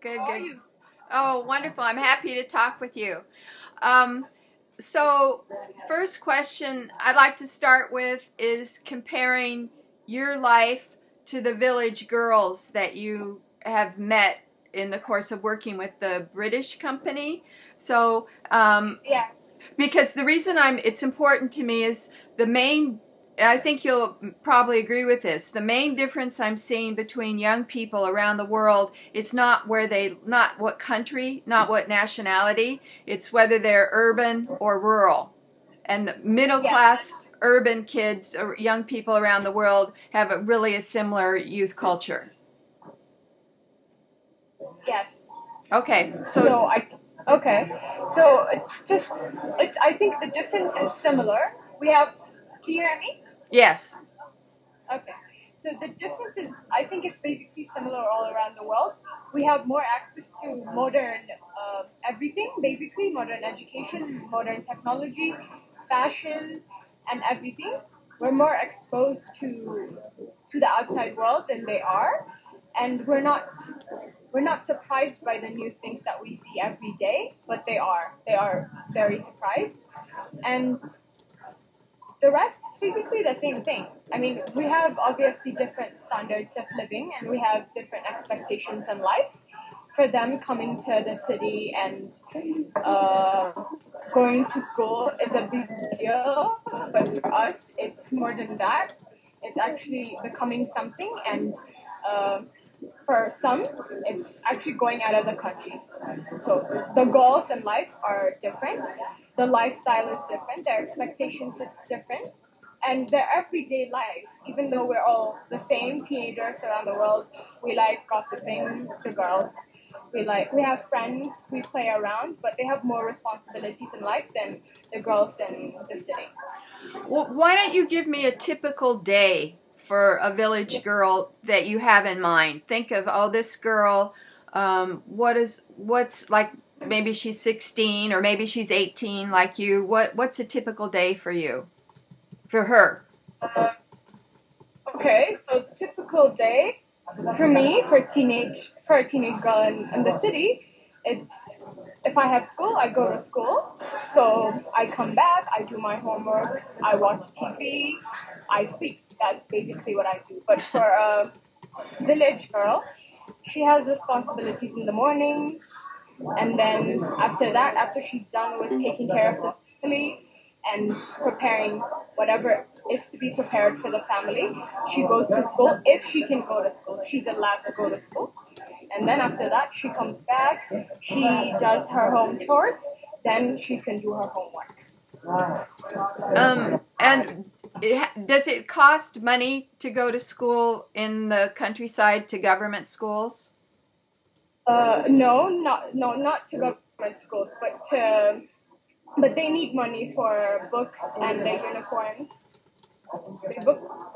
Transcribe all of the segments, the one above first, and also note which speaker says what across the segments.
Speaker 1: Good,
Speaker 2: How are
Speaker 1: good.
Speaker 2: you?
Speaker 1: Oh, wonderful. I'm happy to talk with you. Um, so, first question I'd like to start with is comparing your life to the village girls that you have met in the course of working with the British company. So,
Speaker 2: Yes.
Speaker 1: because the reason it's important to me is the main, I think you'll probably agree with this. The main difference I'm seeing between young people around the world, it's not not what country, not what nationality, it's whether they're urban or rural. And the middle
Speaker 2: Yes.
Speaker 1: class urban kids or young people around the world have really a similar youth culture.
Speaker 2: Yes.
Speaker 1: Okay, so
Speaker 2: So I okay. So it's I think the difference is similar. We have can you hear me?
Speaker 1: yes.
Speaker 2: Okay. So the difference is I think it's basically similar all around the world. We have more access to modern everything, basically modern education, modern technology, fashion, and everything. We're more exposed to the outside world than they are, and we're not surprised by the new things that we see every day, but they are very surprised, and the rest is basically the same thing. I mean, we have obviously different standards of living, and we have different expectations in life. For them, coming to the city and uh, going to school is a big deal, but for us, it's more than that. It's actually becoming something, and uh, for some, it's actually going out of the country. So the goals in life are different. The lifestyle is different. Their expectations it's different, and their everyday life. Even though we're all the same teenagers around the world, we like gossiping. The girls, we have friends. We play around, but they have more responsibilities in life than the girls in the city.
Speaker 1: Well, why don't you give me a typical day for a village girl that you have in mind? Think of, oh, this girl, what's like, maybe she's 16 or maybe she's 18 like you. What's a typical day for you, for her?
Speaker 2: Uh, okay, so the typical day for me, for a teenage girl in the city, it's if I have school, I go to school. So I come back, I do my homeworks, I watch TV, I sleep. That's basically what I do. But for a village girl, she has responsibilities in the morning, and then after that, after she's done with taking care of the family and preparing whatever is to be prepared for the family, she goes to school if she can go to school. She's allowed to go to school. And then after that, she comes back, she does her home chores, then she can do her homework.
Speaker 1: And does it cost money to go to school in the countryside to government schools?
Speaker 2: No, not to government schools, but they need money for books and their uniforms.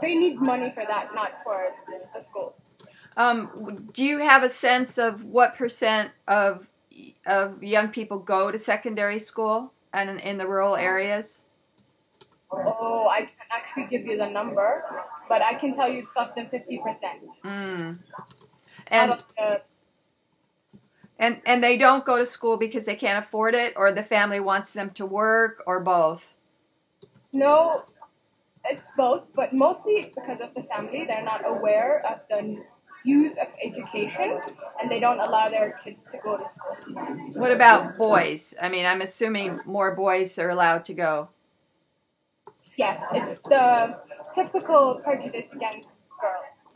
Speaker 2: They need money for that, not for the school.
Speaker 1: Do you have a sense of what percent of young people go to secondary school and in the rural areas?
Speaker 2: Oh, I can't actually give you the number, but I can tell you it's less than 50%.
Speaker 1: Mm.
Speaker 2: Out
Speaker 1: And
Speaker 2: of the
Speaker 1: and they don't go to school because they can't afford it, or the family wants them to work, or both.
Speaker 2: no, it's both, but mostly it's because of the family. They're not aware of the use of education, and they don't allow their kids to go to school.
Speaker 1: What about boys? I mean, I'm assuming more boys are allowed to go.
Speaker 2: Yes, it's the typical prejudice against girls.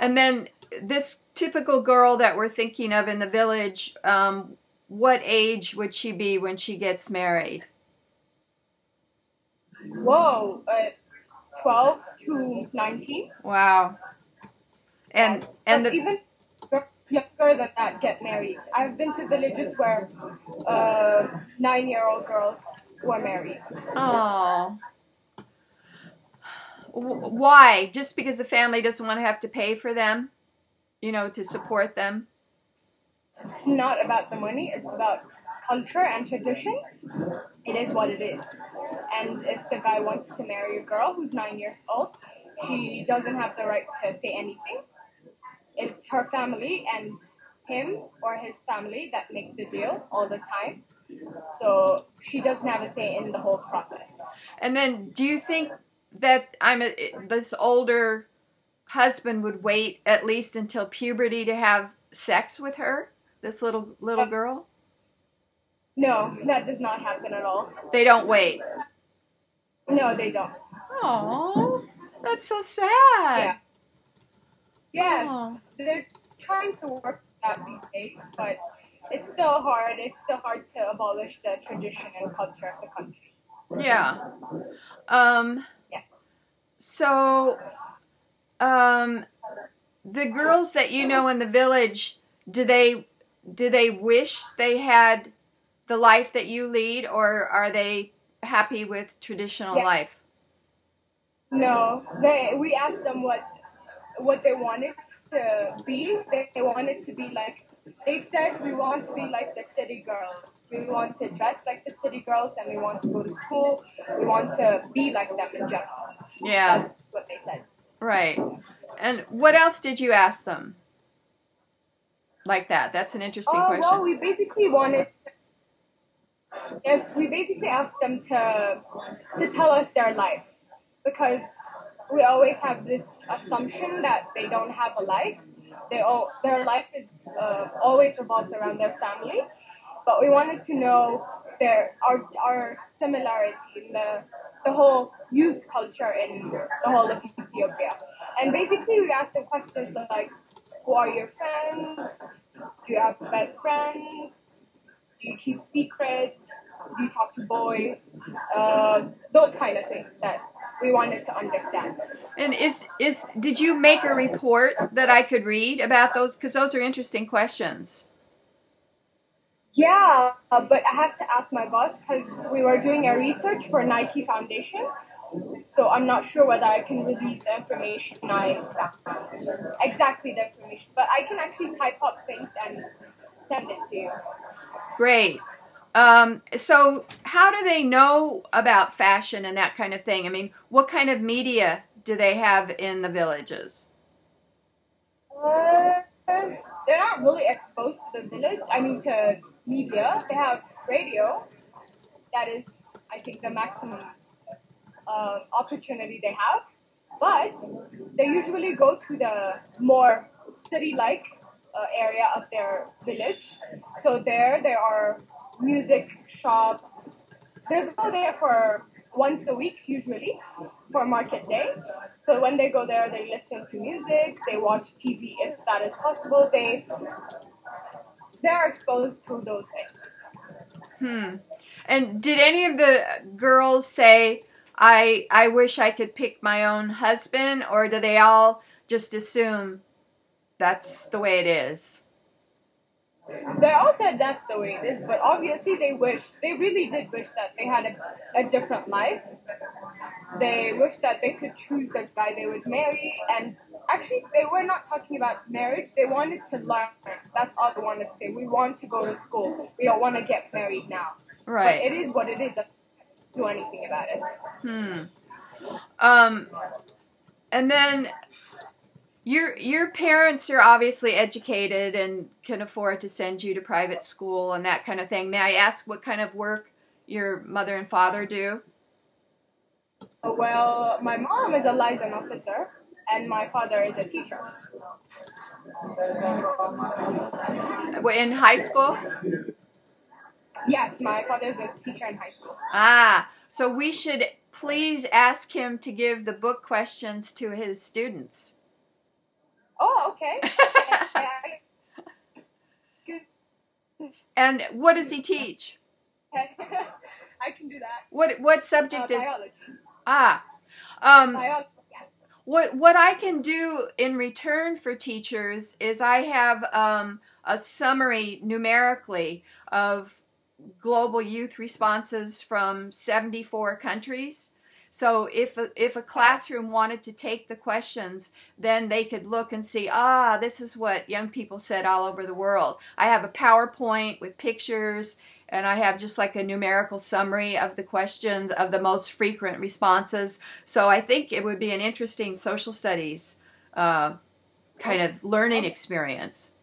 Speaker 1: And then this typical girl that we're thinking of in the village, what age would she be when she gets married?
Speaker 2: Whoa, 12 to 19?
Speaker 1: Wow. And
Speaker 2: Yes,
Speaker 1: and
Speaker 2: but
Speaker 1: the
Speaker 2: even girls younger than that get married. I've been to villages where 9-year-old girls were married.
Speaker 1: oh, why? Just because the family doesn't want to have to pay for them, to support them?
Speaker 2: It's not about the money, it's about culture and traditions. It is what it is. And if the guy wants to marry a girl who's 9 years old, she doesn't have the right to say anything. It's her family, and him or his family that make the deal all the time. So she doesn't have a say in the whole process.
Speaker 1: And then, do you think that this older husband would wait at least until puberty to have sex with her, this little girl?
Speaker 2: No, that does not happen at all.
Speaker 1: They don't wait.
Speaker 2: No, they don't.
Speaker 1: Oh, that's so sad.
Speaker 2: Yeah. Yes,
Speaker 1: Oh.
Speaker 2: they're trying to work that these days, but it's still hard. It's still hard to abolish the tradition and culture of the country.
Speaker 1: Yeah.
Speaker 2: Yes.
Speaker 1: So, the girls that you know in the village, do they wish they had the life that you lead, or are they happy with traditional life?
Speaker 2: No, we asked them what they wanted to be. They wanted to be like, they said, we want to be like the city girls. We want to dress like the city girls, and we want to go to school. We want to be like them in general.
Speaker 1: Yeah.
Speaker 2: That's what they said.
Speaker 1: Right. And what else did you ask them? Like that. That's an interesting question.
Speaker 2: Well, we basically asked them to tell us their life, because we always have this assumption that they don't have a life. Their life is always revolves around their family, but we wanted to know our similarity in the whole youth culture in the whole of Ethiopia. And basically, we asked them questions like, who are your friends? Do you have best friends? Do you keep secrets? Do you talk to boys? Those kind of things that we wanted to understand.
Speaker 1: And did you make a report that I could read about those? Because those are interesting questions.
Speaker 2: Yeah, but I have to ask my boss, because we were doing a research for Nike Foundation. So I'm not sure whether I can release the information I found. Exactly the information. But I can actually type up things and send it to you.
Speaker 1: Great. So how do they know about fashion and that kind of thing? I mean, what kind of media do they have in the villages?
Speaker 2: They're not really exposed to the village. I mean, to media. They have radio. That is, I think, the maximum opportunity they have. But they usually go to the more city-like area of their village. So there are music shops. They go there for once a week, usually, for market day. So when they go there, they listen to music, they watch TV if that is possible. They're exposed to those things.
Speaker 1: And did any of the girls say, I wish I could pick my own husband, or do they all just assume that's the way it is?
Speaker 2: They all said that's the way it is, but obviously they really did wish that they had a different life. They wish that they could choose the guy they would marry, and actually they were not talking about marriage. They wanted to learn. That's all they wanted to say. We want to go to school. We don't want to get married now.
Speaker 1: Right.
Speaker 2: But it is what it is. I can't do anything about it.
Speaker 1: And then your parents are obviously educated and can afford to send you to private school and that kind of thing. May I ask what kind of work your mother and father do?
Speaker 2: Well, my mom is a liaison officer, and my father is a teacher.
Speaker 1: In high school?
Speaker 2: Yes, my father is a teacher in high school.
Speaker 1: So we should please ask him to give the book questions to his students.
Speaker 2: Oh, okay.
Speaker 1: And what does he teach?
Speaker 2: I can do that.
Speaker 1: What subject is?
Speaker 2: Biology.
Speaker 1: Biology,
Speaker 2: yes.
Speaker 1: What I can do in return for teachers is I have a summary numerically of global youth responses from 74 countries. So if a classroom wanted to take the questions, then they could look and see, this is what young people said all over the world. I have a PowerPoint with pictures, and I have just like a numerical summary of the questions, of the most frequent responses. So I think it would be an interesting social studies kind of learning experience.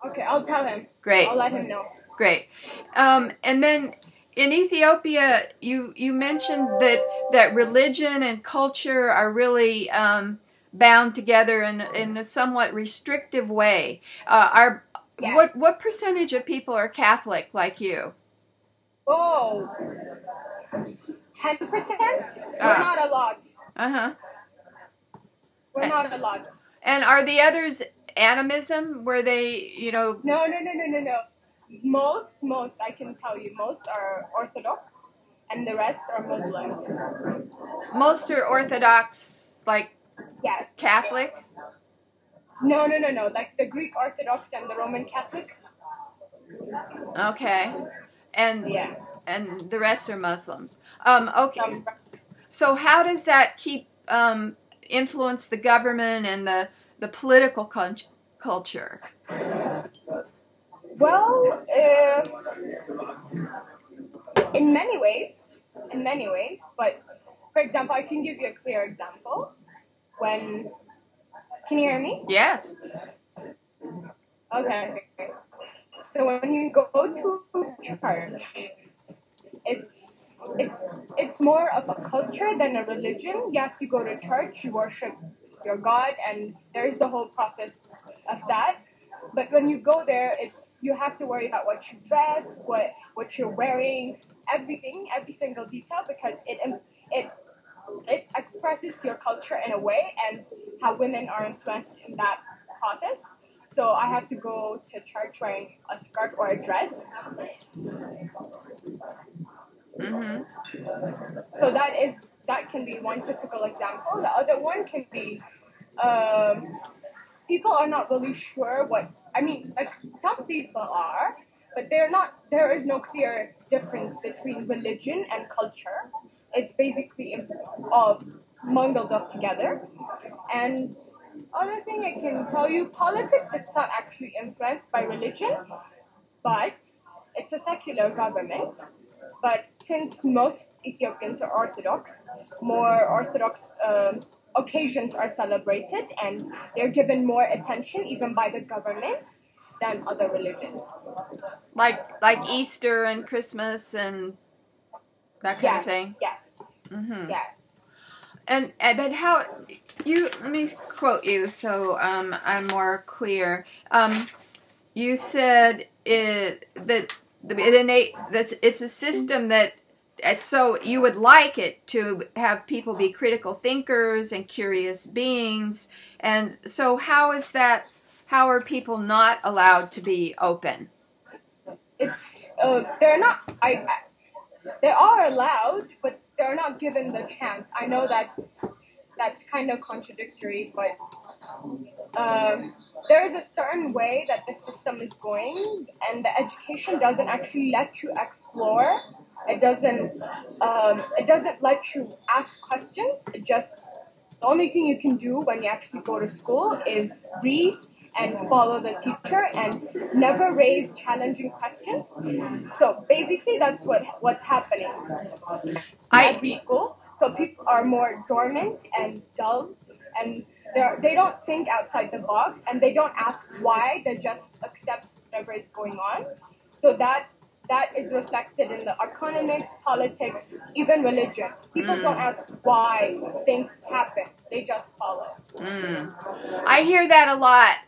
Speaker 2: Okay, I'll tell him.
Speaker 1: Great.
Speaker 2: I'll let him know.
Speaker 1: Great. And then in Ethiopia, you mentioned that religion and culture are really bound together in a somewhat restrictive way.
Speaker 2: Yes.
Speaker 1: What percentage of people are Catholic like you?
Speaker 2: Oh, 10%? We're not a lot.
Speaker 1: Uh-huh.
Speaker 2: We're not a lot.
Speaker 1: And are the others animism, where they, you know?
Speaker 2: No. Most, I can tell you, most are Orthodox, and the rest are Muslims.
Speaker 1: Most are Orthodox, like
Speaker 2: Yes.
Speaker 1: Catholic?
Speaker 2: No. Like the Greek Orthodox and the Roman Catholic.
Speaker 1: Okay. And
Speaker 2: Yeah.
Speaker 1: and the rest are Muslims. Okay. So how does that keep influence the government and the political culture?
Speaker 2: Well, in many ways, but for example, I can give you a clear example. Can you hear me?
Speaker 1: Yes.
Speaker 2: Okay. So when you go to church, it's more of a culture than a religion. Yes, you go to church, you worship your God, and there's the whole process of that. But when you go there, you have to worry about what you dress, what you're wearing, everything, every single detail, because it expresses your culture in a way, and how women are influenced in that process. So I have to go to church wearing a skirt or a dress.
Speaker 1: Mm-hmm.
Speaker 2: So that can be one typical example. The other one can be people are not really sure what I mean. Like some people are, but they're not. There is no clear difference between religion and culture. It's basically all mungled up together. And other thing I can tell you, politics, it's not actually influenced by religion, but it's a secular government. But since most Ethiopians are Orthodox, more Orthodox occasions are celebrated, and they're given more attention even by the government than other religions.
Speaker 1: Like Easter and Christmas and that kind of thing.
Speaker 2: Yes.
Speaker 1: Mm-hmm.
Speaker 2: Yes.
Speaker 1: And but how you? Let me quote you so I'm more clear. You said it's a system that, so you would like it to have people be critical thinkers and curious beings, and so how is that? How are people not allowed to be open?
Speaker 2: It's they're not. They are allowed, but they're not given the chance. I know that's kind of contradictory, but there is a certain way that the system is going, and the education doesn't actually let you explore. It doesn't. It doesn't let you ask questions. The only thing you can do when you actually go to school is read and follow the teacher and never raise challenging questions. So basically, that's what's happening in every school. So people are more dormant and dull, and they don't think outside the box, and they don't ask why. They just accept whatever is going on. So that is reflected in the economics, politics, even religion. People don't ask why things happen; they just follow.
Speaker 1: I hear that a lot.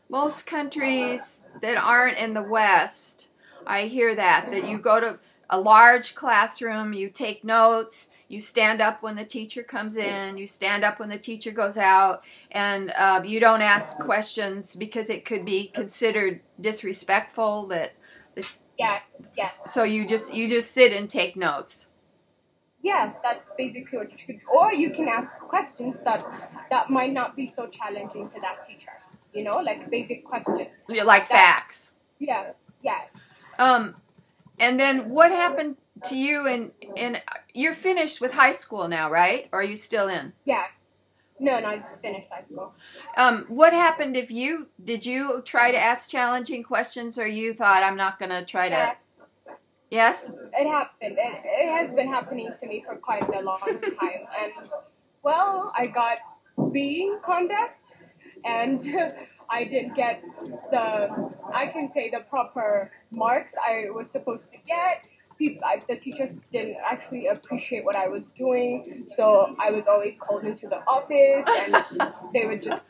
Speaker 1: Most countries that aren't in the West, I hear that you go to a large classroom, you take notes, you stand up when the teacher comes in, you stand up when the teacher goes out, and you don't ask questions because it could be considered disrespectful.
Speaker 2: Yes.
Speaker 1: So you just sit and take notes.
Speaker 2: Yes, that's basically what you could. Or you can ask questions that might not be so challenging to that teacher. You know, like basic questions.
Speaker 1: Like facts.
Speaker 2: Yeah. Yes.
Speaker 1: And then what happened to you in you're finished with high school now, right? Or are you still in?
Speaker 2: Yes. No, I just finished high school.
Speaker 1: What happened did you try to ask challenging questions, or you thought, I'm not going to try to?
Speaker 2: Yes.
Speaker 1: Yes?
Speaker 2: It happened. It has been happening to me for quite a long time. And, well, I got B contacts, and I didn't get I can say the proper marks I was supposed to get. The teachers didn't actually appreciate what I was doing, so I was always called into the office, and they would just,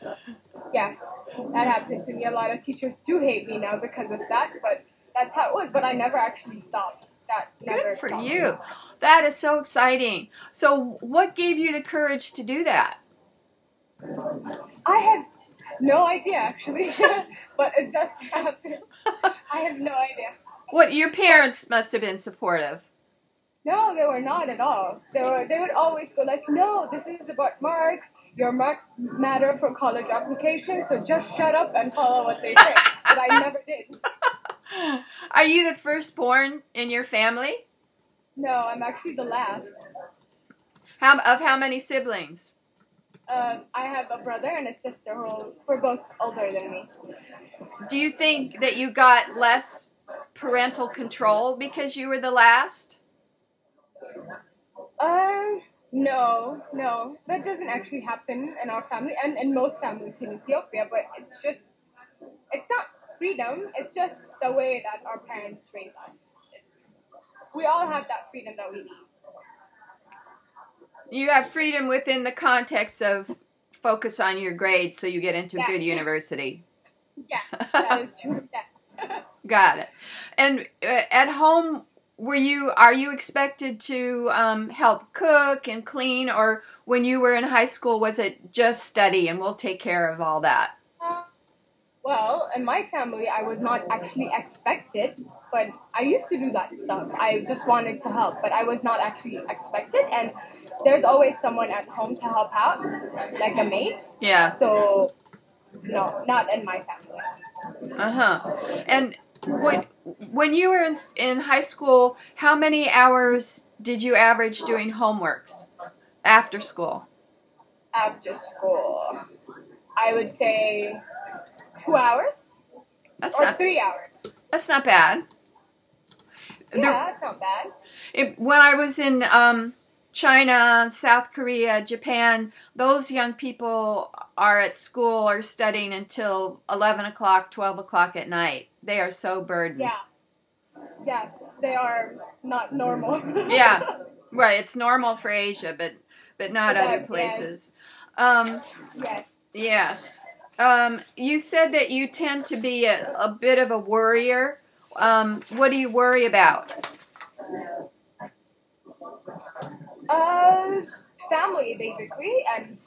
Speaker 2: yes, that happened to me. A lot of teachers do hate me now because of that, but that's how it was. But I never actually stopped. That never
Speaker 1: Good for
Speaker 2: stopped
Speaker 1: you.
Speaker 2: me.
Speaker 1: That is so exciting. So what gave you the courage to do that?
Speaker 2: I had no idea actually, but it just happened. I have no idea.
Speaker 1: What, your parents must have been supportive.
Speaker 2: No, they were not at all. They would always go like, no, this is about marks. Your marks matter for college applications, so just shut up and follow what they say. But I never did.
Speaker 1: Are you the firstborn in your family?
Speaker 2: No, I'm actually the last.
Speaker 1: How many siblings?
Speaker 2: I have a brother and a sister who are both older than me.
Speaker 1: Do you think that you got less parental control because you were the last?
Speaker 2: No, that doesn't actually happen in our family and in most families in Ethiopia. But it's not freedom. It's just the way that our parents raise us. We all have that freedom that we need.
Speaker 1: You have freedom within the context of focus on your grades so you get into a good university.
Speaker 2: Yeah, that is true. Yes.
Speaker 1: Got it. And at home, are you expected to help cook and clean, or when you were in high school, was it just study and we'll take care of all that?
Speaker 2: Well, in my family, I was not actually expected, but I used to do that stuff. I just wanted to help, but I was not actually expected. And there's always someone at home to help out, like a maid.
Speaker 1: Yeah.
Speaker 2: So, no, not in my family.
Speaker 1: And when you were in high school, how many hours did you average doing homeworks after school?
Speaker 2: After school, I would say 2 hours or 3 hours.
Speaker 1: That's not bad.
Speaker 2: Yeah, that's not bad.
Speaker 1: When I was in China, South Korea, Japan, those young people are at school or studying until 11 o'clock, 12 o'clock at night. They are so burdened.
Speaker 2: Yeah. Yes, they are not normal.
Speaker 1: Yeah, right. It's normal for Asia, but not other places.
Speaker 2: Yes.
Speaker 1: Yes. You said that you tend to be a bit of a worrier. What do you worry about?
Speaker 2: Family, basically, and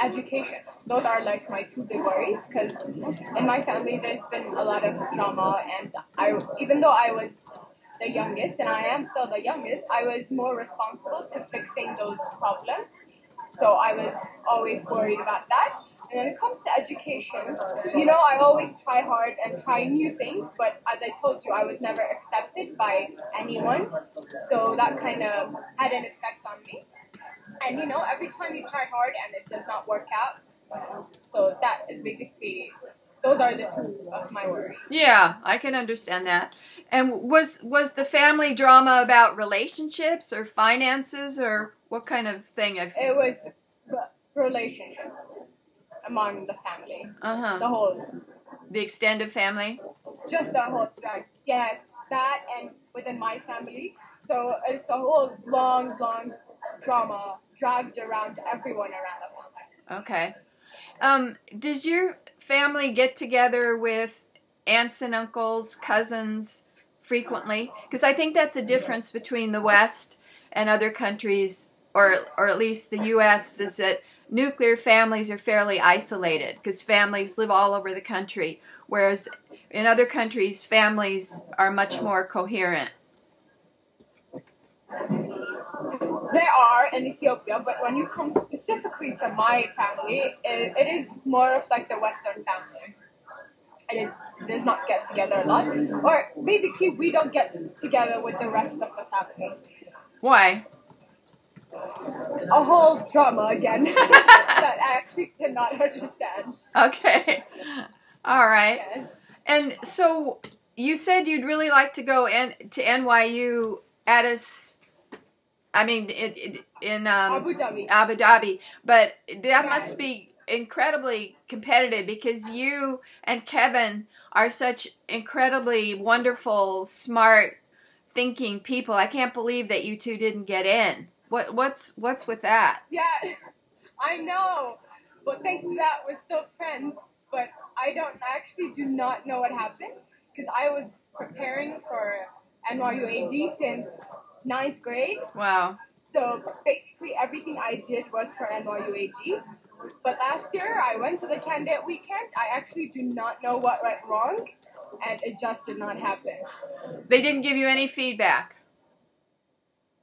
Speaker 2: education. Those are like my two big worries, because in my family there's been a lot of drama, and even though I was the youngest, and I am still the youngest, I was more responsible to fixing those problems. So I was always worried about that. And when it comes to education, I always try hard and try new things, but as I told you, I was never accepted by anyone. So that kind of had an effect on me. And every time you try hard and it does not work out. So that is basically, those are the two of my worries.
Speaker 1: Yeah, I can understand that. And was the family drama about relationships or finances, or what kind of thing?
Speaker 2: It was relationships among the family.
Speaker 1: The extended family?
Speaker 2: Just the whole, yes, that and within my family. So it's a whole long drama dragged around everyone around the family.
Speaker 1: Okay. Does your family get together with aunts and uncles, cousins frequently? Because I think that's a difference between the West and other countries, or at least the U.S., is that nuclear families are fairly isolated because families live all over the country, whereas in other countries, families are much more coherent.
Speaker 2: There are in Ethiopia, but when you come specifically to my family, it is more of like the Western family. It does not get together a lot, or basically we don't get together with the rest of the family.
Speaker 1: Why?
Speaker 2: A whole drama again that I actually cannot understand.
Speaker 1: Okay. All right.
Speaker 2: Yes.
Speaker 1: And so you said you'd really like to go to NYU in
Speaker 2: Abu Dhabi.
Speaker 1: Abu Dhabi, but that must be incredibly competitive because you and Kevin are such incredibly wonderful, smart, thinking people. I can't believe that you two didn't get in. What's with that?
Speaker 2: Yeah, I know. But thanks to that, we're still friends. But I actually do not know what happened because I was preparing for NYUAD since ninth grade.
Speaker 1: Wow.
Speaker 2: So basically everything I did was for NYUAD. But last year I went to the candidate weekend. I actually do not know what went wrong, and it just did not happen.
Speaker 1: They didn't give you any feedback?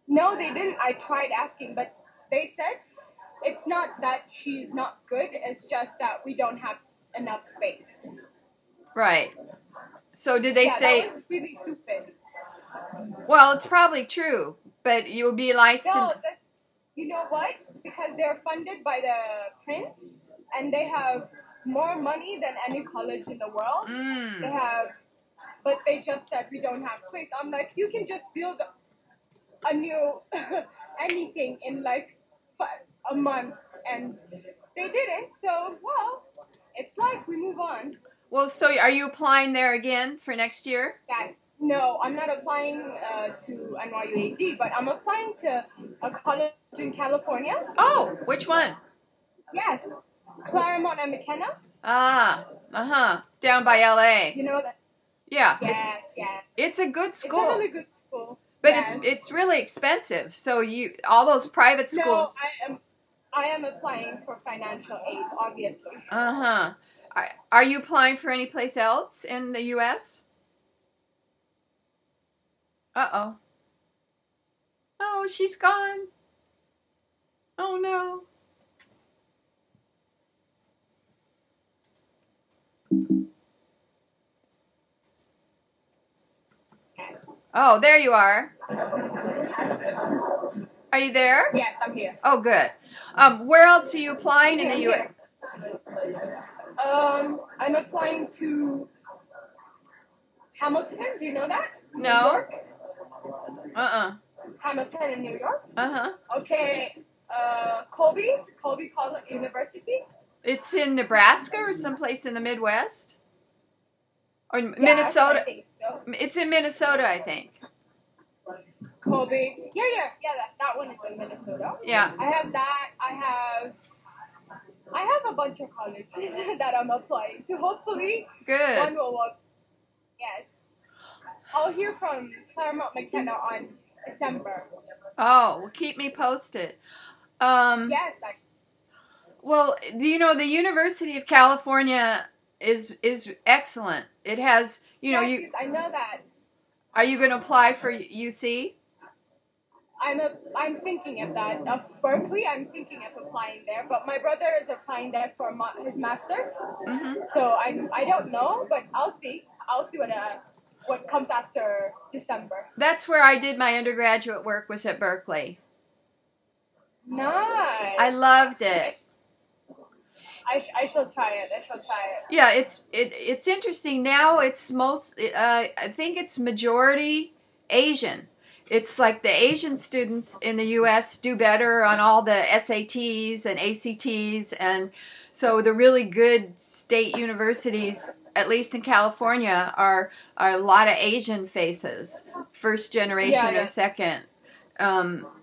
Speaker 2: No, they didn't. I tried asking, but they said it's not that she's not good. It's just that we don't have enough space.
Speaker 1: Right. So did they say...
Speaker 2: that was really stupid.
Speaker 1: Well, it's probably true, but it would be nice to...
Speaker 2: You know what? Because they're funded by the prince, and they have more money than any college in the world. They have, but they just said we don't have space. I'm like, you can just build a new anything in like a month, and they didn't. So, well, it's life. We move on.
Speaker 1: Well, so are you applying there again for next year?
Speaker 2: Yes. No, I'm not applying to NYUAD, but I'm applying to a college in California.
Speaker 1: Oh, which one?
Speaker 2: Yes, Claremont and McKenna.
Speaker 1: Down by LA.
Speaker 2: You know that?
Speaker 1: Yeah.
Speaker 2: Yes.
Speaker 1: It's a good school.
Speaker 2: It's a really good school.
Speaker 1: But
Speaker 2: yes.
Speaker 1: it's really expensive. So all those private schools.
Speaker 2: No, I am applying for financial aid, obviously.
Speaker 1: Are you applying for any place else in the U.S.? Uh-oh. Oh, she's gone. Oh, no.
Speaker 2: Yes.
Speaker 1: Oh, there you are. Are you there?
Speaker 2: Yes, I'm here.
Speaker 1: Oh, good. Where else are you applying in the U.S.?
Speaker 2: I'm applying to Hamilton. Do you know that?
Speaker 1: No.
Speaker 2: New York? Hamilton in New York? Okay. Colby College University.
Speaker 1: It's in Nebraska or someplace in the Midwest? Or Minnesota?
Speaker 2: I think so.
Speaker 1: It's in Minnesota, I think.
Speaker 2: Colby. Yeah. That one is in Minnesota.
Speaker 1: Yeah.
Speaker 2: I have that. I have a bunch of colleges that I'm applying to. Hopefully,
Speaker 1: good.
Speaker 2: One will work. Yes. I'll hear from Claremont McKenna on December.
Speaker 1: Oh, well, keep me posted.
Speaker 2: Yes.
Speaker 1: Well, the University of California is excellent. It has,
Speaker 2: Yes, I know that.
Speaker 1: Are you going to apply for UC?
Speaker 2: I'm thinking of that. Of Berkeley, I'm thinking of applying there. But my brother is applying there for his master's. So I don't know, but I'll see. I'll see what comes after December.
Speaker 1: That's where I did my undergraduate work, was at Berkeley.
Speaker 2: Nice.
Speaker 1: I loved it.
Speaker 2: I shall try it.
Speaker 1: Yeah, it's interesting. Now it's I think it's majority Asian. It's like the Asian students in the U.S. do better on all the SATs and ACTs, and so the really good state universities, at least in California, are a lot of Asian faces, first generation or second.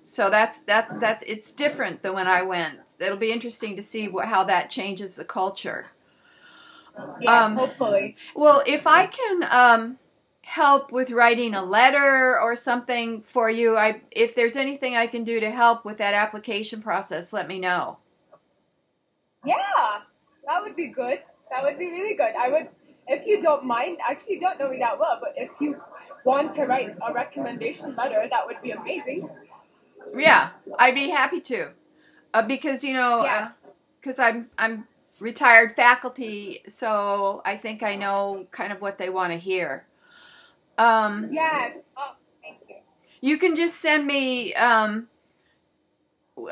Speaker 1: So that's it's different than when I went. It'll be interesting to see how that changes the culture.
Speaker 2: Yes, hopefully.
Speaker 1: Well, if I can help with writing a letter or something for you, if there's anything I can do to help with that application process, let me know.
Speaker 2: Yeah, that would be good. That would be really good. I would, if you don't mind, actually don't know me that well, but if you want to write a recommendation letter, that would be amazing.
Speaker 1: Yeah, I'd be happy to. Because, because I'm retired faculty, so I think I know kind of what they want to hear.
Speaker 2: Yes. Oh, thank you.
Speaker 1: You can just send me,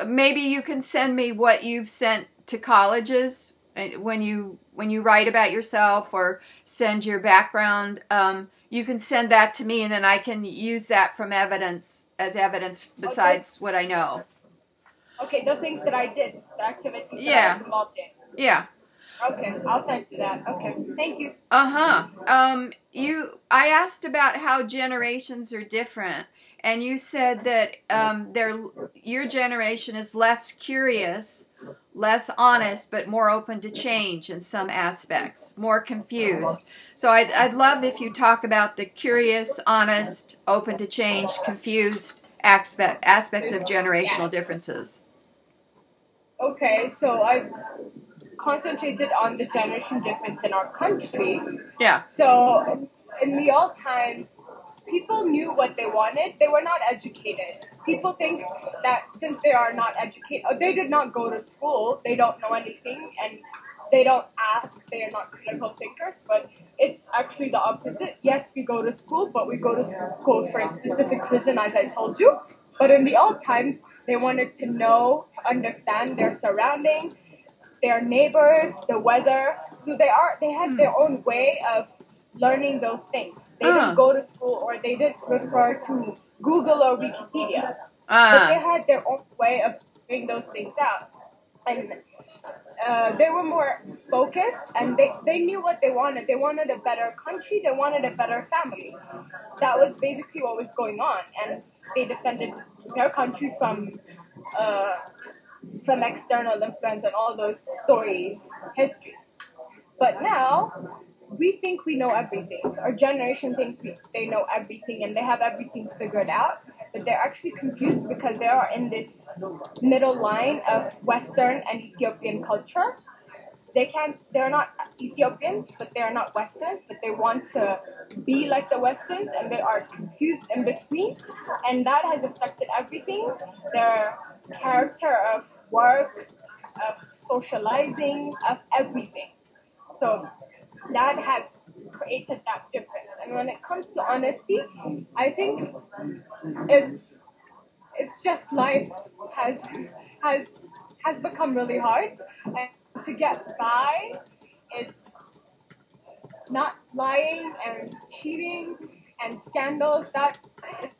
Speaker 1: maybe you can send me what you've sent to colleges when you write about yourself or send your background. You can send that to me, and then I can use that as evidence besides what I know.
Speaker 2: Okay, the things that I did, the activities that I was involved in.
Speaker 1: Yeah.
Speaker 2: Okay, I'll send to that. Okay, thank you.
Speaker 1: Uh-huh. I asked about how generations are different, and you said that your generation is less curious, less honest, but more open to change in some aspects, more confused. So I'd love if you talk about the curious, honest, open to change, confused aspects of generational
Speaker 2: Yes.
Speaker 1: differences.
Speaker 2: Okay, so I concentrated on the generation difference in our country.
Speaker 1: Yeah.
Speaker 2: So in the old times, people knew what they wanted. They were not educated. People think that since they are not educated, or they did not go to school, they don't know anything, and they don't ask. They are not critical thinkers. But it's actually the opposite. Yes, we go to school, but we go to school for a specific reason, as I told you. But in the old times, they wanted to know, to understand their surrounding, their neighbors, the weather. So they had their own way of learning those things. They didn't go to school or they didn't refer to Google or Wikipedia. But they had their own way of figuring those things out. And they were more focused and they knew what they wanted. They wanted a better country, they wanted a better family. That was basically what was going on. And they defended their country from external influence and all those stories, histories. But now, we think we know everything. Our generation thinks they know everything and they have everything figured out, but they're actually confused because they are in this middle line of Western and Ethiopian culture. They're not Ethiopians, but they're not Westerns, but they want to be like the Westerns and they are confused in between. And that has affected everything. Their character of work, of socializing, of everything. So that has created that difference. And when it comes to honesty, I think it's it's just life has has has become really hard. And to get by, it's not lying and cheating and scandals. That is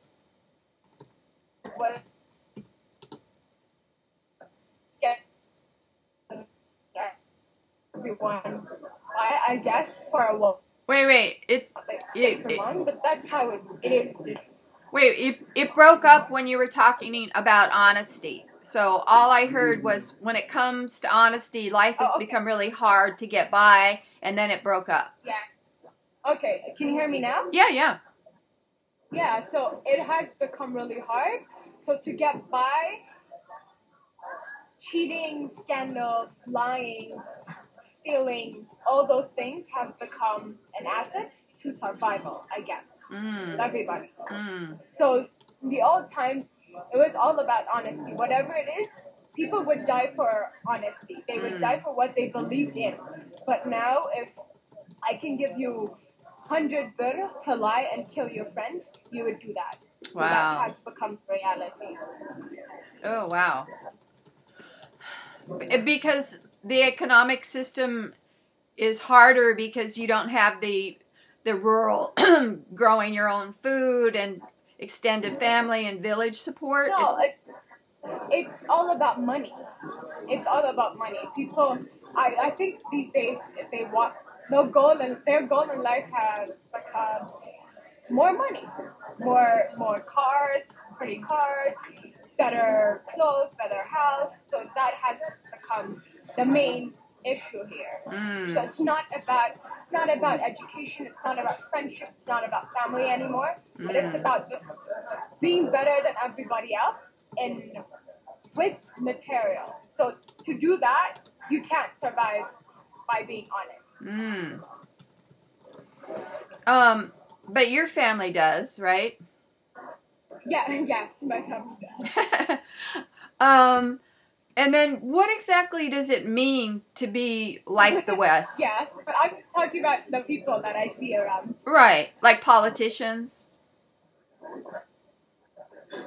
Speaker 2: what gets everyone. I guess for a while.
Speaker 1: Wait.
Speaker 2: Stay for long, but that's how it is.
Speaker 1: It broke up when you were talking about honesty. So all I heard was when it comes to honesty, life has become really hard to get by, and then it broke up.
Speaker 2: Yeah. Okay, can you hear me now?
Speaker 1: Yeah.
Speaker 2: Yeah, so it has become really hard. So to get by, cheating, scandals, lying, stealing, all those things have become an asset to survival, I guess. Everybody. So in the old times, it was all about honesty. Whatever it is, people would die for honesty. They would die for what they believed in. But now, if I can give you 100 birr to lie and kill your friend, you would do that. So that has become reality.
Speaker 1: Oh, wow. Because the economic system is harder because you don't have the rural growing your own food and extended family and village support.
Speaker 2: No, it's all about money. It's all about money. People, I think these days they want their goal in life has become more money, more cars, pretty cars, better clothes, better house. So that has become the main issue here. So it's not about education, it's not about friendship, it's not about family anymore, but it's about just being better than everybody else with material. So to do that, you can't survive by being honest.
Speaker 1: But your family does, right?
Speaker 2: Yeah, yes, my family does.
Speaker 1: And then what exactly does it mean to be like the West?
Speaker 2: Yes, but I'm just talking about the people that I see around.
Speaker 1: Right, like politicians?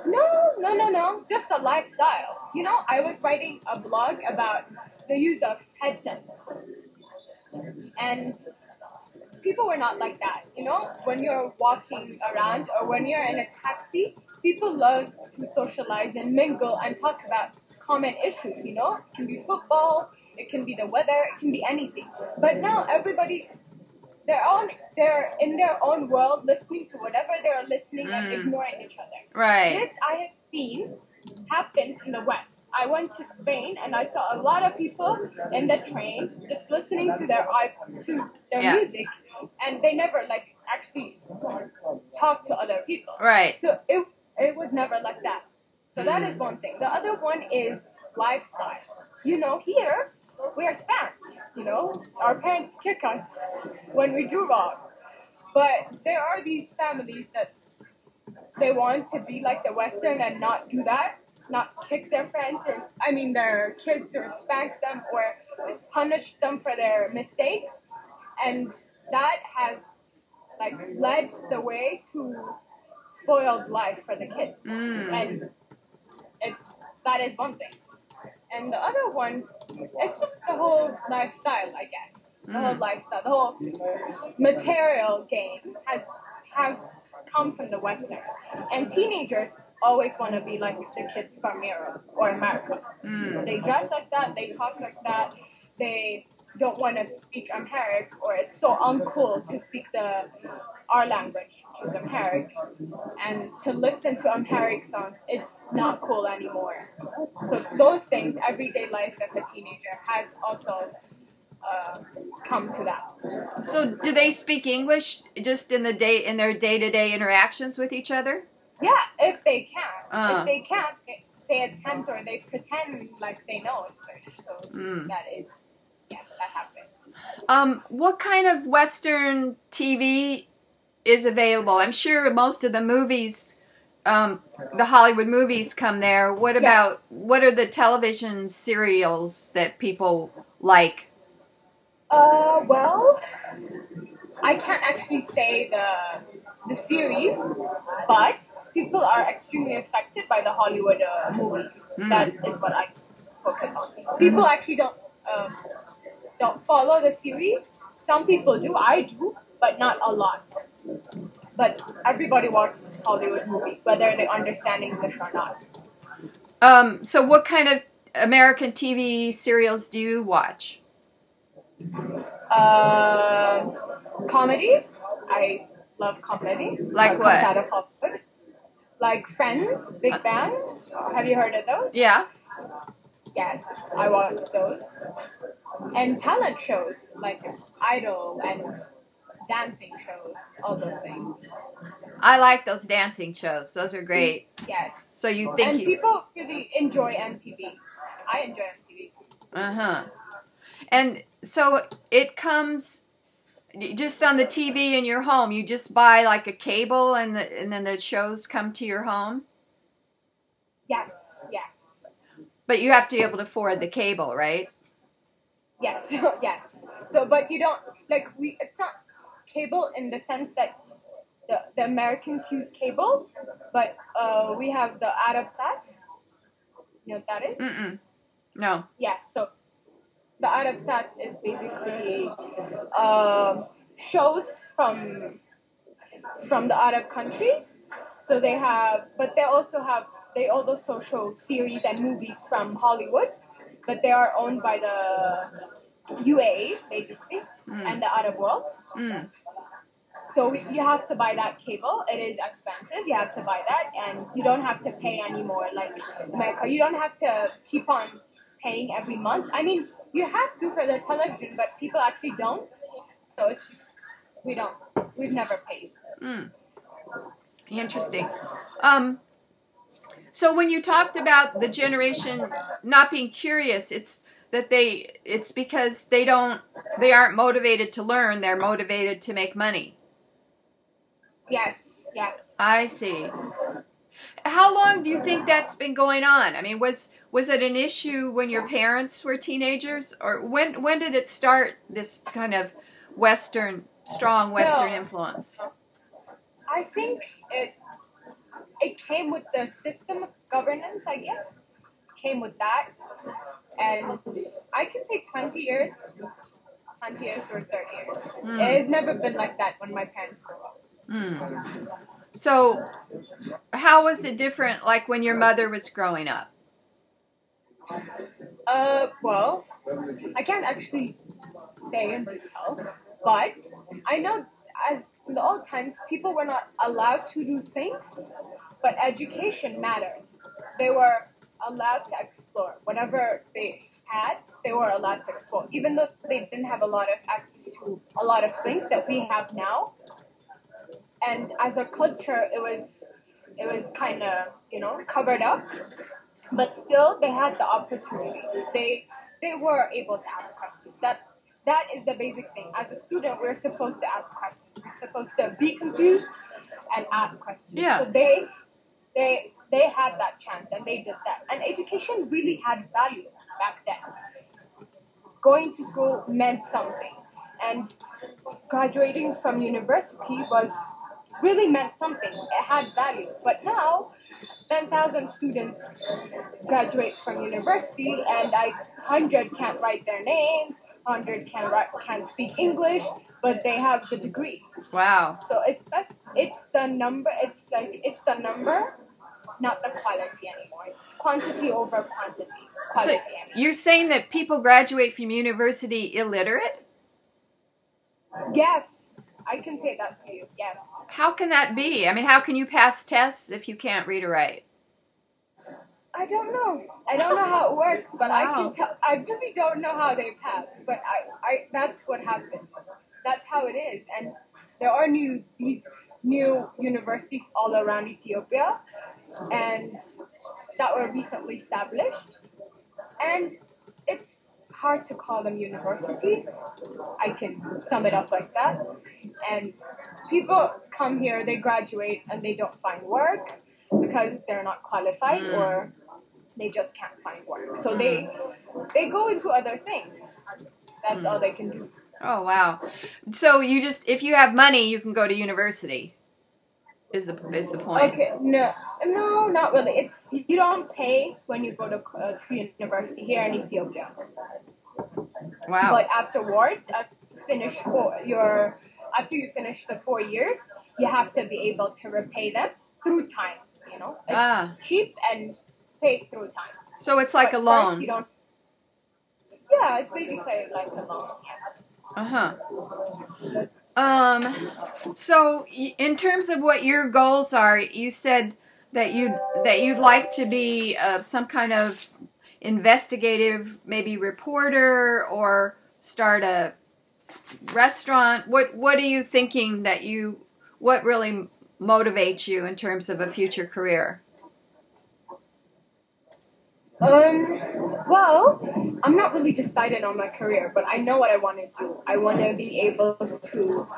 Speaker 2: No. Just the lifestyle. You know, I was writing a blog about the use of headsets. And people were not like that. You know, when you're walking around or when you're in a taxi, people love to socialize and mingle and talk about common issues, you know? It can be football, it can be the weather, it can be anything. But now everybody, they're in their own world, listening to whatever they're listening and ignoring each other.
Speaker 1: Right.
Speaker 2: This I have seen happens in the West. I went to Spain and I saw a lot of people in the train just listening to their music, and they never like actually talk to other people.
Speaker 1: Right.
Speaker 2: So it was never like that. So that is one thing. The other one is lifestyle. You know, here we are spanked. You know, our parents kick us when we do wrong. But there are these families that they want to be like the Western and not do that, not kick their friends or their kids, or spank them, or just punish them for their mistakes, and that has like led the way to spoiled life for the kids, and that is one thing. And the other one is just the whole lifestyle, I guess. The whole lifestyle, the whole material gain has come from the Western. And teenagers always want to be like the kids from Europe or America. They dress like that, they talk like that, they don't want to speak Amharic, or it's so uncool to speak our language, which is Amharic, and to listen to Amharic songs, it's not cool anymore. So those things, everyday life of a teenager has also come to that.
Speaker 1: So do they speak English just in their day-to-day interactions with each other?
Speaker 2: Yeah, if they can. If they can't, they attempt or they pretend like they know English. So that happens.
Speaker 1: What kind of Western TV is available? I'm sure most of the movies, the Hollywood movies, come there. What are the television serials that people like?
Speaker 2: Well, I can't actually say the series, but people are extremely affected by the Hollywood movies. That is what I focus on. People actually don't follow the series. Some people do. I do, but not a lot. But everybody watches Hollywood movies, whether they understand English or not.
Speaker 1: So what kind of American TV serials do you watch?
Speaker 2: Comedy. I love comedy.
Speaker 1: Like what?
Speaker 2: Comes out of Hollywood. Like Friends, Big Bang. Have you heard of those?
Speaker 1: Yeah.
Speaker 2: Yes, I watch those. And talent shows like Idol and dancing shows, all those things.
Speaker 1: I like those dancing shows. Those are great.
Speaker 2: Yes.
Speaker 1: So you think
Speaker 2: people really enjoy MTV. I enjoy MTV too.
Speaker 1: And so it comes just on the TV in your home. You just buy like a cable, and then the shows come to your home?
Speaker 2: Yes.
Speaker 1: But you have to be able to afford the cable, right?
Speaker 2: Yes. Yes. So, but you don't, it's not cable in the sense that the Americans use cable, but we have the Arabsat. You know what that is?
Speaker 1: No.
Speaker 2: Yes, so the Arabsat is basically shows from the Arab countries. So they also show series and movies from Hollywood, but they are owned by the UAE basically and the Arab world. So you have to buy that cable. It is expensive. You have to buy that, and you don't have to pay anymore like America. You don't have to keep on paying every month. You have to for the television, but people actually don't. So it's just we've never paid.
Speaker 1: Interesting. So when you talked about the generation not being curious, it's because they aren't motivated to learn. They're motivated to make money.
Speaker 2: Yes.
Speaker 1: I see. How long do you think that's been going on? Was it an issue when your parents were teenagers, or when did it start, this kind of strong Western influence?
Speaker 2: I think it came with the system of governance, I guess. Came with that. And I can say 20 years or 30 years. It has never been like that when my parents grew up.
Speaker 1: So how was it different, like when your mother was growing up?
Speaker 2: Well, I can't actually say in detail, but I know as in the old times, people were not allowed to do things, but education mattered. They were allowed to explore whatever they had. They were allowed to explore, even though they didn't have a lot of access to a lot of things that we have now. And as a culture, it was kind of covered up, but still they had the opportunity. They were able to ask questions. That is the basic thing. As a student, we're supposed to ask questions. We're supposed to be confused and ask questions.
Speaker 1: Yeah.
Speaker 2: So they had that chance and they did that. And education really had value back then. Going to school meant something, and graduating from university was really meant something. It had value. But now 10,000 students graduate from university, and 100 can't write their names, 100 can't speak English, but they have the degree.
Speaker 1: Wow.
Speaker 2: So it's the number. It's the number, not the quality anymore. It's quantity over quantity.
Speaker 1: So you're saying that people graduate from university illiterate?
Speaker 2: Yes, I can say that to you. Yes.
Speaker 1: How can that be? I mean, how can you pass tests if you can't read or write?
Speaker 2: I don't know. I don't know how it works, but I
Speaker 1: Wow.
Speaker 2: can tell. I really don't know how they pass, but I that's what happens. That's how it is, and there are these new universities all around Ethiopia, and that were recently established, and it's hard to call them universities. I can sum it up like that, and people come here, they graduate, and they don't find work because they're not qualified or they just can't find work. So they go into other things. That's all they can do.
Speaker 1: Oh, wow. So if you have money, you can go to university. Is the point?
Speaker 2: Okay, no, not really. It's you don't pay when you go to university here in Ethiopia.
Speaker 1: Wow.
Speaker 2: But afterwards, after you finish the 4 years, you have to be able to repay them through time. It's cheap and paid through time.
Speaker 1: So it's like
Speaker 2: But
Speaker 1: a loan.
Speaker 2: first you don't. Yeah, it's basically like a loan. Yes.
Speaker 1: So in terms of what your goals are, you said that you'd like to be some kind of investigative, maybe reporter, or start a restaurant. What are you thinking what really motivates you in terms of a future career?
Speaker 2: Well, I'm not really decided on my career, but I know what I want to do. I want to be able to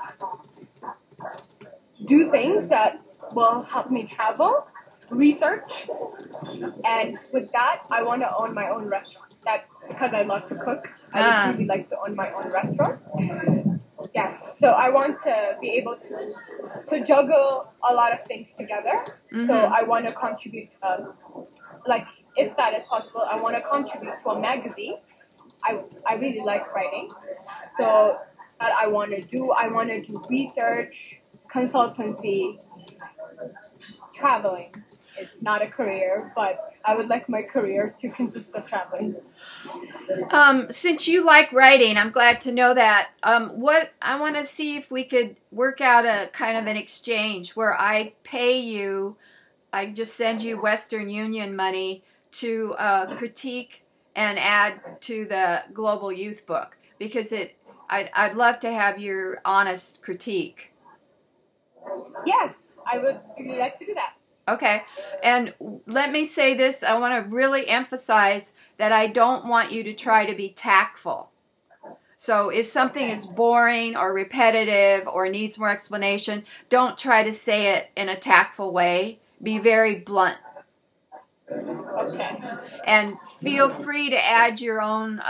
Speaker 2: do things that will help me travel, research, and with that, I want to own my own restaurant. That because I love to cook, I would really like to own my own restaurant. Yes, so I want to be able to juggle a lot of things together. So I want to contribute. If that is possible, I want to contribute to a magazine. I really like writing, so that I want to do. I want to do research, consultancy, traveling. It's not a career, but I would like my career to consist of traveling.
Speaker 1: Since you like writing, I'm glad to know that. What I want to see if we could work out a kind of an exchange where I pay you. I just send you Western Union money to critique and add to the Global Youth Book because I'd love to have your honest critique.
Speaker 2: Yes, I would really like to do that.
Speaker 1: Okay, and let me say this. I want to really emphasize that I don't want you to try to be tactful. So if something is boring or repetitive or needs more explanation, don't try to say it in a tactful way. Be very blunt.
Speaker 2: Okay.
Speaker 1: And feel free to add your own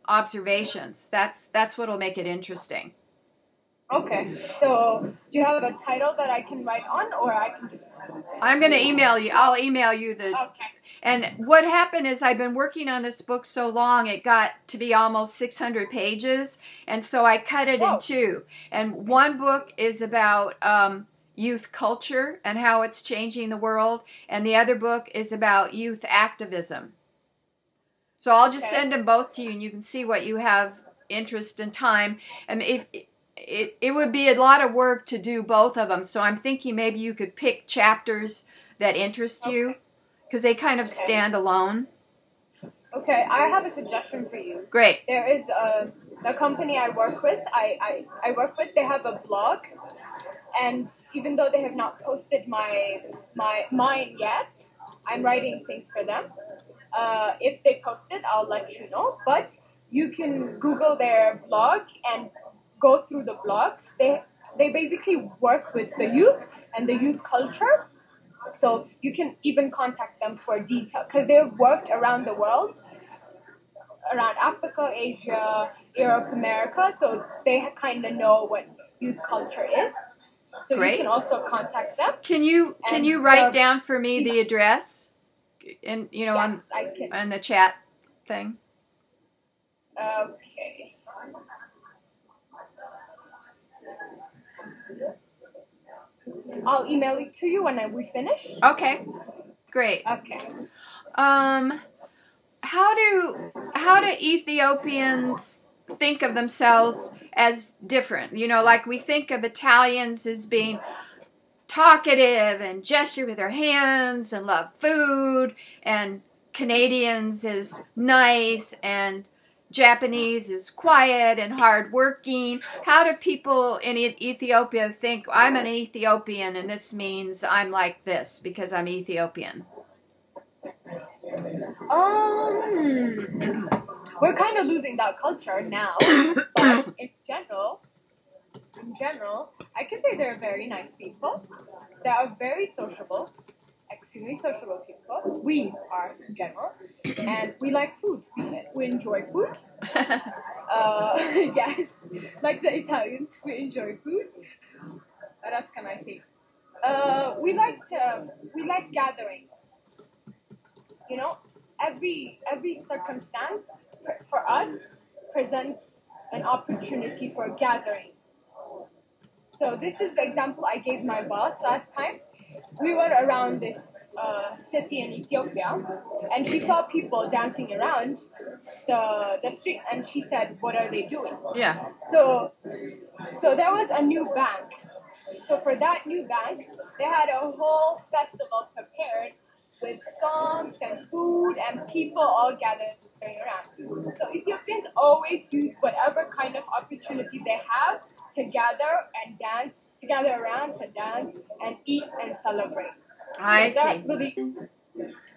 Speaker 1: observations. That's what will make it interesting.
Speaker 2: Okay. So, do you have a title that I can write on, or I can just?
Speaker 1: I'm going to email you. I'll email you the.
Speaker 2: Okay.
Speaker 1: And what happened is I've been working on this book so long, it got to be almost 600 pages, and so I cut it in two. And one book is about youth culture and how it's changing the world, and the other book is about youth activism. So I'll just
Speaker 2: Okay.
Speaker 1: send them both to you, and you can see what you have interest and time. And if it would be a lot of work to do both of them, so I'm thinking maybe you could pick chapters that interest you,
Speaker 2: Okay.
Speaker 1: because they kind of
Speaker 2: Okay.
Speaker 1: stand alone.
Speaker 2: Okay, I have a suggestion for you.
Speaker 1: Great.
Speaker 2: There is the company I work with. I work with. They have a blog, and even though they have not posted mine yet, I'm writing things for them. If they post it, I'll let you know. But you can Google their blog and go through the blogs. They basically work with the youth and the youth culture. So you can even contact them for detail because they've worked around the world, around Africa, Asia, Europe, America. So they kind of know what youth culture is. So you can
Speaker 1: Great.
Speaker 2: also contact them.
Speaker 1: Can you
Speaker 2: And
Speaker 1: write down for me the address, and
Speaker 2: yes, I can.
Speaker 1: on the chat thing?
Speaker 2: Okay. I'll email it to you when we finish.
Speaker 1: Okay. Great.
Speaker 2: Okay.
Speaker 1: How do Ethiopians think of themselves as different? Like we think of Italians as being talkative and gesture with their hands and love food, and Canadians as nice, and Japanese is quiet and hardworking. How do people in Ethiopia think I'm an Ethiopian and this means I'm like this because I'm Ethiopian?
Speaker 2: We're kind of losing that culture now, but in general, I can say they're very nice people. They are very sociable, extremely sociable people. We are in general, and we like food. We enjoy food. Yes, like the Italians, we enjoy food. What else can I say? We like gatherings. You know, every circumstance for us presents an opportunity for a gathering. So this is the example I gave my boss last time. We were around this city in Ethiopia, and she saw people dancing around the street, and she said, "What are they doing?"
Speaker 1: Yeah.
Speaker 2: So there was a new bank. So for that new bank, they had a whole festival prepared with songs and food and people all gathered around. So Ethiopians always use whatever kind of opportunity they have to gather and dance, to gather around to dance and eat and celebrate.
Speaker 1: I
Speaker 2: So
Speaker 1: see.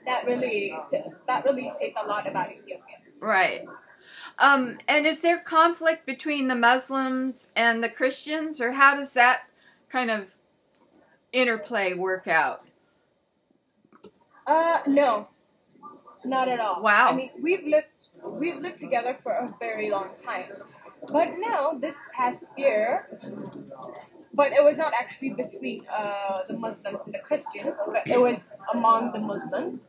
Speaker 2: that really says a lot about Ethiopians.
Speaker 1: Right. And is there conflict between the Muslims and the Christians, or how does that kind of interplay work out?
Speaker 2: No, not at all.
Speaker 1: Wow.
Speaker 2: I mean, we've lived together for a very long time. But now, this past year, but it was not actually between the Muslims and the Christians, but it was among the Muslims.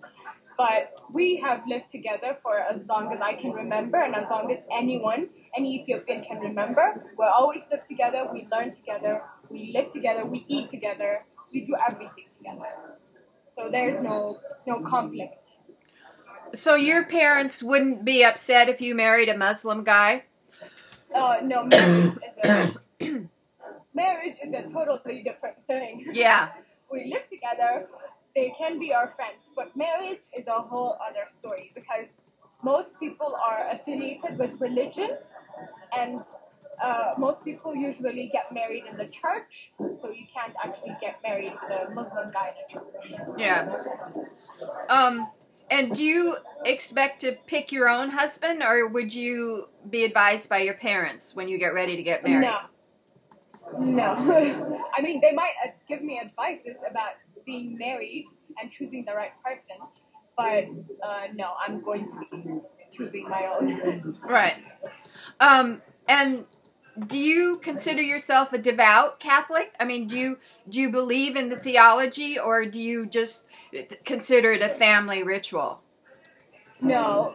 Speaker 2: But we have lived together for as long as I can remember, and as long as any Ethiopian can remember. We always live together, we learn together, we live together, we eat together, we do everything together. So there's no conflict.
Speaker 1: So your parents wouldn't be upset if you married a Muslim guy?
Speaker 2: No, marriage is a totally different thing.
Speaker 1: Yeah.
Speaker 2: We live together, they can be our friends, but marriage is a whole other story because most people are affiliated with religion, and most people usually get married in the church, so you can't actually get married with a Muslim guy in a church.
Speaker 1: Yeah. And do you expect to pick your own husband, or would you be advised by your parents when you get ready to get married?
Speaker 2: No. I mean, they might give me advices about being married and choosing the right person, but no, I'm going to be choosing my own.
Speaker 1: Right. And do you consider yourself a devout Catholic? I mean, do you believe in the theology, or do you just consider it a family ritual?
Speaker 2: No,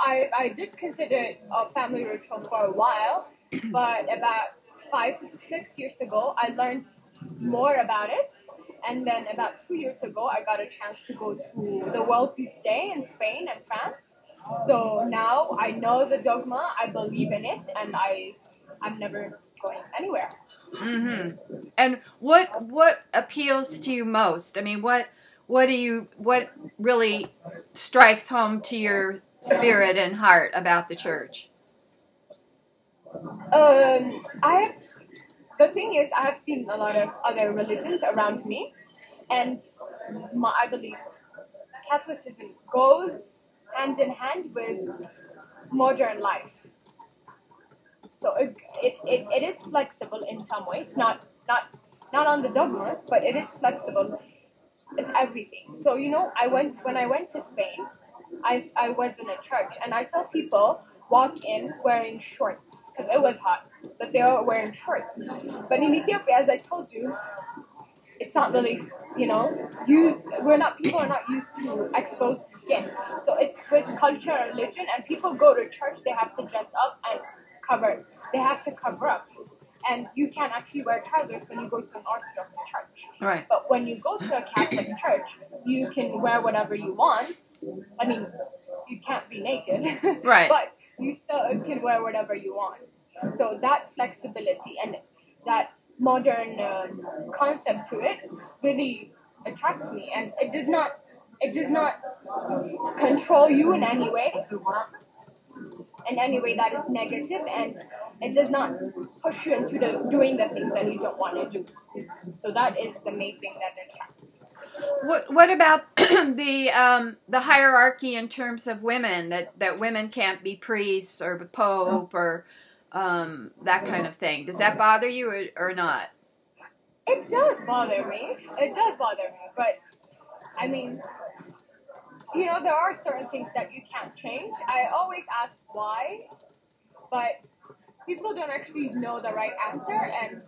Speaker 2: I did consider it a family ritual for a while, but about 5-6 years ago, I learned more about it. And then about 2 years ago, I got a chance to go to the World Youth Day in Spain and France. So now I know the dogma, I believe in it, and I'm never going anywhere.
Speaker 1: Mm-hmm. And what appeals to you most? I mean, what really strikes home to your spirit and heart about the church?
Speaker 2: I have. The thing is, I have seen a lot of other religions around me, and I believe Catholicism goes hand in hand with modern life. So it is flexible in some ways, not on the dogmas, but it is flexible in everything. So when I went to Spain, I was in a church and I saw people walk in wearing shorts because it was hot, but they were wearing shorts. But in Ethiopia, as I told you, it's not really used. People are not used to exposed skin, so it's with culture and religion. And people go to church, they have to dress up and cover. They have to cover up, and you can't actually wear trousers when you go to an Orthodox church.
Speaker 1: Right.
Speaker 2: But when you go to a Catholic church, you can wear whatever you want. I mean, you can't be naked,
Speaker 1: Right.
Speaker 2: but you still can wear whatever you want. So that flexibility and that modern concept to it really attracts me, and it does not control you in any way that is negative, and it does not push you into doing the things that you don't want to do. So that is the main thing that attracts me.
Speaker 1: What about the hierarchy in terms of women, that women can't be priests or pope or that kind of thing? Does that bother you or not?
Speaker 2: It does bother me. But I mean, there are certain things that you can't change. I always ask why, but people don't actually know the right answer, and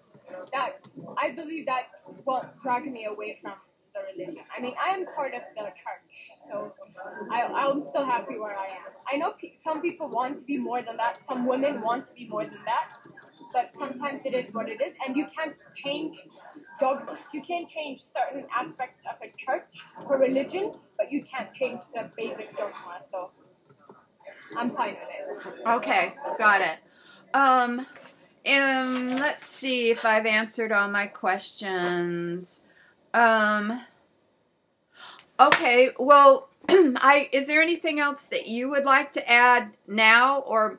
Speaker 2: that I believe that won't drag me away from the religion. I mean, I am part of the church, so I'm still happy where I am. I know some people want to be more than that. Some women want to be more than that, but sometimes it is what it is, and you can't change dogmas. You can change certain aspects of a church for religion, but you can't change the basic dogma. So I'm fine with it.
Speaker 1: Okay, got it. And let's see if I've answered all my questions. Okay, well, is there anything else that you would like to add now, or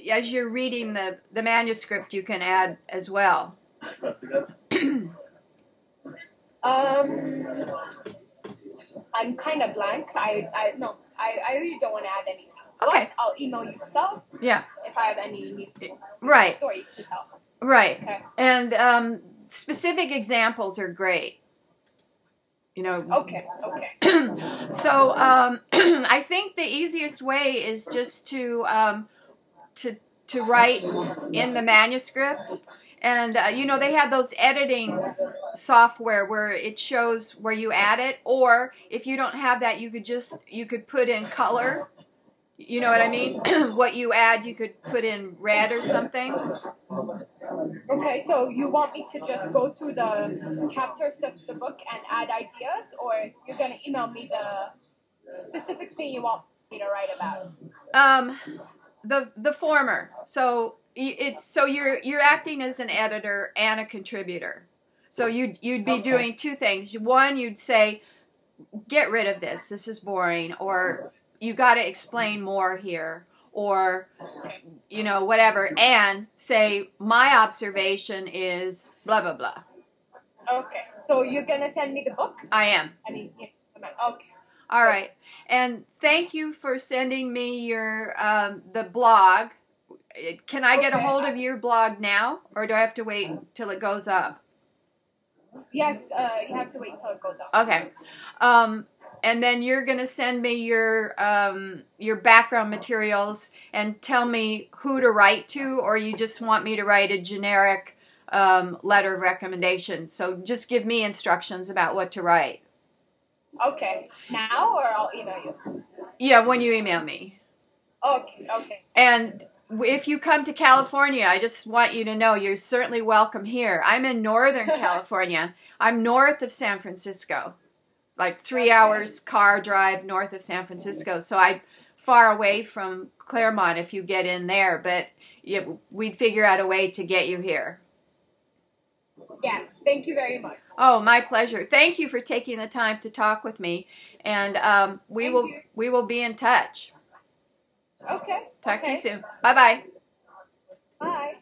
Speaker 1: as you're reading the manuscript, you can add as well?
Speaker 2: I'm kind of blank. I really don't want to add anything.
Speaker 1: Okay.
Speaker 2: But I'll email you stuff.
Speaker 1: Yeah.
Speaker 2: If I have any
Speaker 1: right.
Speaker 2: stories to tell.
Speaker 1: Right.
Speaker 2: Okay.
Speaker 1: And specific examples are great.
Speaker 2: Okay.
Speaker 1: So I think the easiest way is just to write in the manuscript. And, they have those editing software where it shows where you add it. Or if you don't have that, you could put in color. You know what I mean? What you add, you could put in red or something.
Speaker 2: Okay, so you want me to just go through the chapters of the book and add ideas, or you're going to email me the specific thing you want me to write about?
Speaker 1: The former. So you're acting as an editor and a contributor. So you'd be doing two things. One, you'd say, get rid of this. This is boring. Or you got to explain more here. Or, whatever. And say, my observation is blah, blah, blah.
Speaker 2: Okay. So you're going to send me the book?
Speaker 1: I am.
Speaker 2: Okay.
Speaker 1: All right. And thank you for sending me your the blog. Can I get a hold of your blog now, or do I have to wait till it goes up?
Speaker 2: Yes, you have to wait till it goes up.
Speaker 1: Okay. And then you're going to send me your background materials and tell me who to write to, or you just want me to write a generic letter of recommendation. So just give me instructions about what to write.
Speaker 2: Okay. Now, or I'll email you?
Speaker 1: Yeah, when you email me.
Speaker 2: Okay.
Speaker 1: And if you come to California, I just want you to know you're certainly welcome here. I'm in Northern California. I'm north of San Francisco. Like 3 hours car drive north of San Francisco. So I far away from Claremont if you get in there, but we'd figure out a way to get you here.
Speaker 2: Yes, thank you very much.
Speaker 1: Oh, my pleasure. Thank you for taking the time to talk with me, and we will be in touch.
Speaker 2: Okay.
Speaker 1: Talk to you soon. Bye-bye.
Speaker 2: Bye.